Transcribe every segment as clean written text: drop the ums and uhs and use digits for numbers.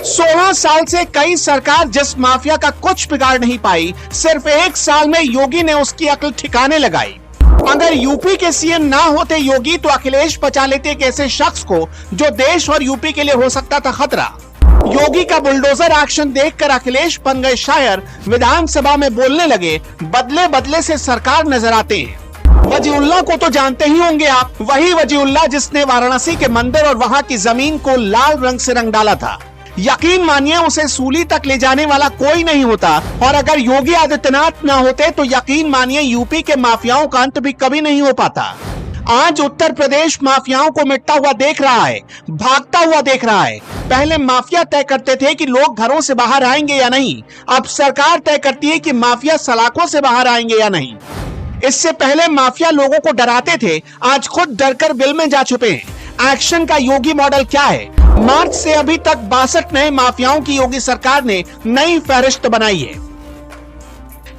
16 साल से कई सरकार जिस माफिया का कुछ बिगाड़ नहीं पाई, सिर्फ 1 साल में योगी ने उसकी अक्ल ठिकाने लगाई। अगर यूपी के सीएम ना होते योगी तो अखिलेश बचा लेते एक ऐसे शख्स को जो देश और यूपी के लिए हो सकता था खतरा। योगी का बुलडोजर एक्शन देखकर अखिलेश बन गए शायर, विधानसभा में बोलने लगे, बदले बदले से सरकार नजर आते हैं। वजीउल्लाह को तो जानते ही होंगे आप, वही वजीउल्लाह जिसने वाराणसी के मंदिर और वहां की जमीन को लाल रंग से रंग डाला था। यकीन मानिए उसे सूली तक ले जाने वाला कोई नहीं होता, और अगर योगी आदित्यनाथ ना होते तो यकीन मानिए यूपी के माफियाओं का अंत भी कभी नहीं हो पाता। आज उत्तर प्रदेश माफियाओं को मिटता हुआ देख रहा है, भागता हुआ देख रहा है। पहले माफिया तय करते थे कि लोग घरों से बाहर आएंगे या नहीं, अब सरकार तय करती है कि माफिया सलाखों से बाहर आएंगे या नहीं। इससे पहले माफिया लोगों को डराते थे, आज खुद डरकर बिल में जा छुपे हैं। एक्शन का योगी मॉडल क्या है? मार्च से अभी तक 62 नए माफियाओं की योगी सरकार ने नई फहरिस्त बनाई है।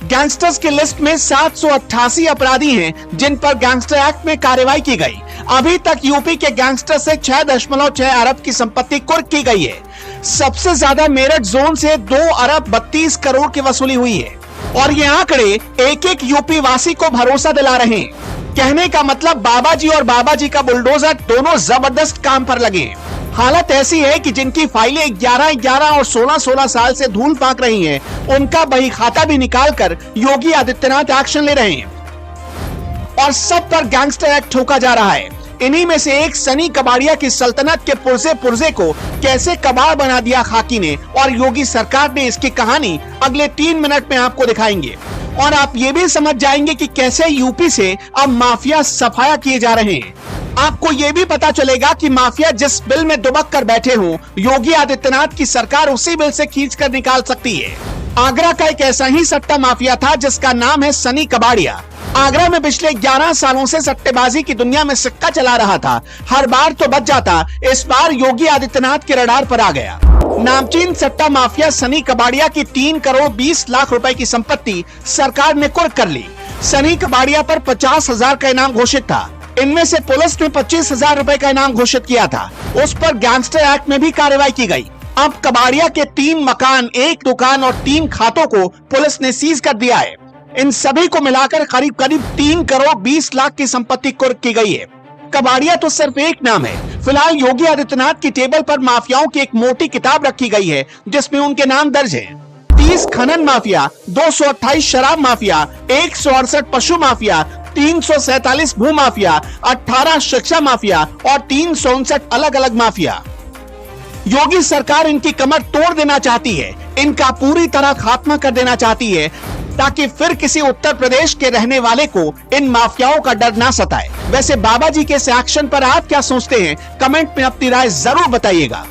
गैंगस्टर्स की लिस्ट में 788 अपराधी हैं जिन पर गैंगस्टर एक्ट में कार्रवाई की गई। अभी तक यूपी के गैंगस्टर से 6.6 अरब की संपत्ति कुर्क की गई है। सबसे ज्यादा मेरठ जोन से 2 अरब 32 करोड़ की वसूली हुई है, और ये आंकड़े एक एक यूपी वासी को भरोसा दिला रहे हैं। कहने का मतलब बाबाजी और बाबाजी का बुलडोजर दोनों जबरदस्त काम पर लगे हैं। हालत ऐसी है कि जिनकी फाइलें 11-11 और 16-16 साल से धूल फांक रही हैं, उनका बही खाता भी निकालकर योगी आदित्यनाथ एक्शन ले रहे हैं, और सब पर गैंगस्टर एक्ट ठोका जा रहा है। इन्हीं में से एक सनी कबाड़िया की सल्तनत के पुर्जे को कैसे कबाड़ बना दिया खाकी ने और योगी सरकार ने, इसकी कहानी अगले 3 मिनट में आपको दिखाएंगे। और आप ये भी समझ जाएंगे कि कैसे यूपी से अब माफिया सफाया किए जा रहे हैं। आपको ये भी पता चलेगा कि माफिया जिस बिल में दुबक कर बैठे हों, योगी आदित्यनाथ की सरकार उसी बिल से खींच कर निकाल सकती है। आगरा का एक ऐसा ही सट्टा माफिया था जिसका नाम है सनी कबाड़िया। आगरा में पिछले 11 सालों से सट्टेबाजी की दुनिया में सिक्का चला रहा था। हर बार तो बच जाता, इस बार योगी आदित्यनाथ के रडार पर आ गया। नामचीन सट्टा माफिया सनी कबाड़िया की 3 करोड़ 20 लाख रुपए की संपत्ति सरकार ने कुर्क कर ली। सनी कबाड़िया पर 50,000 का इनाम घोषित था। इनमें से पुलिस ने 25,000 रुपए का इनाम घोषित किया था। उस पर गैंगस्टर एक्ट में भी कार्रवाई की गई। अब कबाड़िया के 3 मकान, 1 दुकान और 3 खातों को पुलिस ने सीज कर दिया है। इन सभी को मिलाकर करीब 3 करोड़ 20 लाख की संपत्ति कुर्क की गई है। कबाड़िया तो सिर्फ एक नाम है। फिलहाल योगी आदित्यनाथ की टेबल पर माफियाओं की एक मोटी किताब रखी गई है जिसमें उनके नाम दर्ज है। 30 खनन माफिया, 228 शराब माफिया, 168 पशु माफिया, 347 भू माफिया, 18 शिक्षा माफिया और 359 अलग अलग माफिया। योगी सरकार इनकी कमर तोड़ देना चाहती है, इनका पूरी तरह खात्मा कर देना चाहती है, ताकि फिर किसी उत्तर प्रदेश के रहने वाले को इन माफियाओं का डर ना सताए। वैसे बाबाजी के इस एक्शन पर आप क्या सोचते हैं? कमेंट में अपनी राय जरूर बताइएगा।